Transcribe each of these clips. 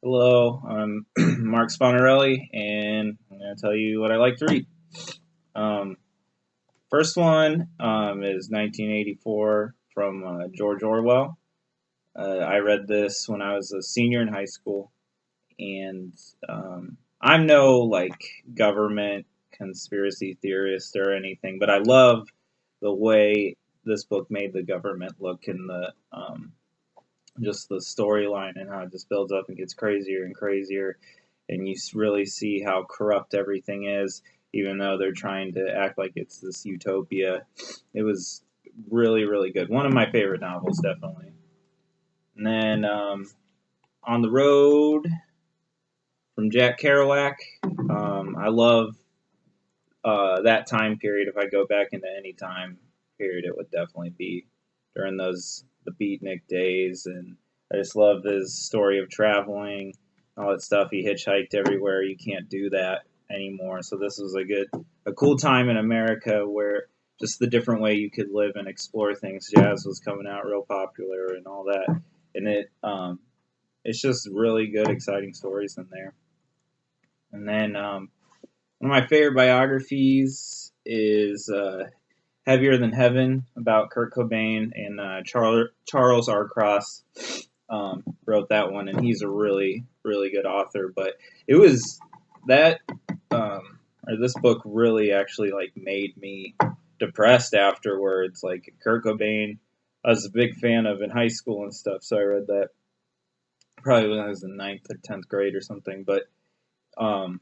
Hello, I'm Mark Spontarelli, and I'm going to tell you what I like to read. Um, First one is 1984 from George Orwell. I read this when I was a senior in high school, and I'm no government conspiracy theorist or anything, but I love the way this book made the government look in the just the storyline and how it just builds up and gets crazier and crazier, and you really see how corrupt everything is, even though they're trying to act like it's this utopia. It was really, really good. One of my favorite novels, definitely. And then On the Road from Jack Kerouac. I love that time period. If I go back into any time period, it would definitely be during the beatnik days, and I just love his story of traveling, all that stuff. He hitchhiked everywhere. You can't do that anymore. So this was a cool time in America where just the different way you could live and explore things. Jazz was coming out real popular and all that, and it's just really good, exciting stories in there. And then one of my favorite biographies is Heavier Than Heaven about Kurt Cobain, and Charles R. Cross wrote that one, and he's a really, really good author. But it was that, or this book really actually made me depressed afterwards. Like Kurt Cobain, I was a big fan of in high school and stuff, so I read that probably when I was in ninth or 10th grade or something. But um,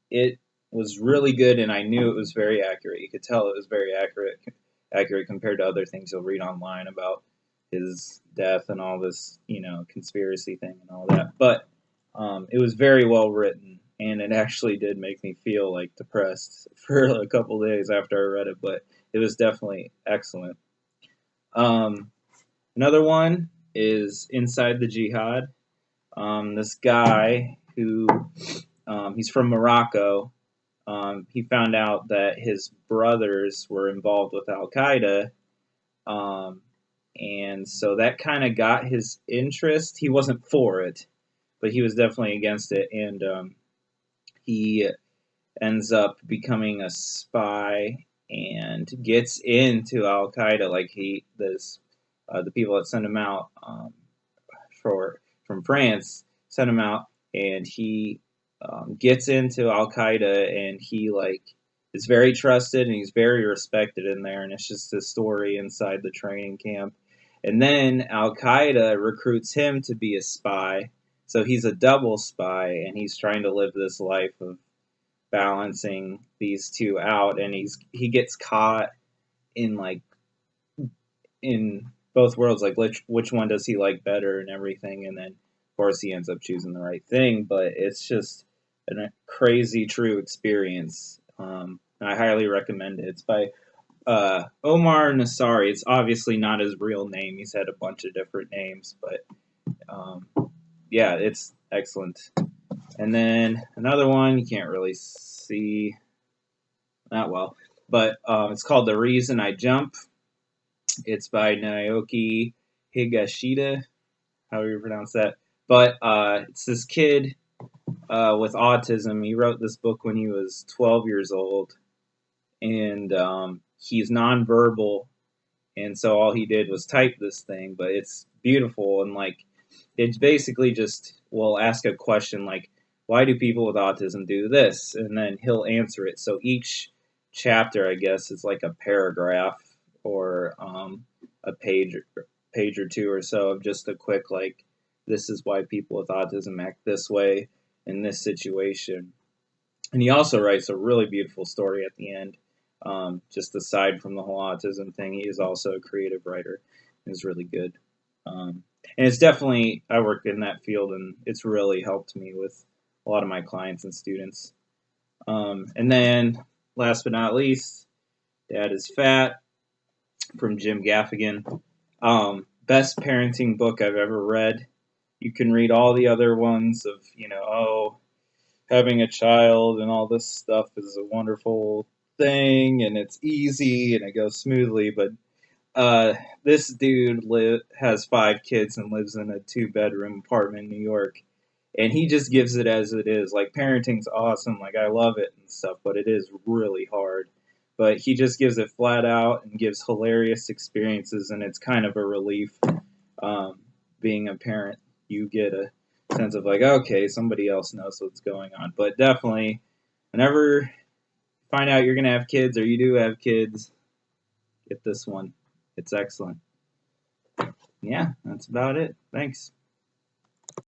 it was really good, and I knew it was very accurate. You could tell it was very accurate compared to other things you'll read online about his death and all this, conspiracy thing and all that. But it was very well written, and it actually did make me feel depressed for a couple days after I read it. But it was definitely excellent. Um, Another one is Inside the Jihad. This guy who he's from Morocco. He found out that his brothers were involved with Al Qaeda, um, and so that kind of got his interest. He wasn't for it, but he was definitely against it, and he ends up becoming a spy and gets into Al Qaeda. The people that sent him out for from France sent him out, and he gets into Al Qaeda, and he is very trusted and he's very respected in there, and it's just a story inside the training camp. And then Al Qaeda recruits him to be a spy, so he's a double spy, and he's trying to live this life of balancing these two out, and he gets caught in in both worlds, which one does he like better and everything, and then of course he ends up choosing the right thing. But it's just a crazy true experience. I highly recommend it. It's by Omar Nassari. It's obviously not his real name. He's had a bunch of different names, but um, yeah, it's excellent. And then another one you can't really see that well, but it's called The Reason I Jump. It's by Naoki Higashida, however you pronounce that. But it's this kid with autism. He wrote this book when he was 12 years old, and he's nonverbal, and so all he did was type this thing. But it's beautiful, and it's basically just will ask a question like, why do people with autism do this? And then he'll answer it. So each chapter, I guess, is like a paragraph or a page or two or so of just a quick this is why people with autism act this way in this situation. And he also writes a really beautiful story at the end. Just aside from the whole autism thing, he is also a creative writer. It's really good. And it's definitely, I work in that field, and it's really helped me with a lot of my clients and students. And then, last but not least, Dad is Fat from Jim Gaffigan. Best parenting book I've ever read. You can read all the other ones of, having a child and all this stuff is a wonderful thing, and it's easy and it goes smoothly, but this dude has 5 kids and lives in a 2-bedroom apartment in New York, And he just gives it as it is. Like, parenting's awesome, like I love it and stuff, but it is really hard. But he just gives it flat out and gives hilarious experiences, and it's kind of a relief. um, Being a parent, you get a sense of like, okay, somebody else knows what's going on. But definitely, whenever you find out you're gonna have kids or you do have kids, get this one. It's excellent. Yeah, that's about it. Thanks.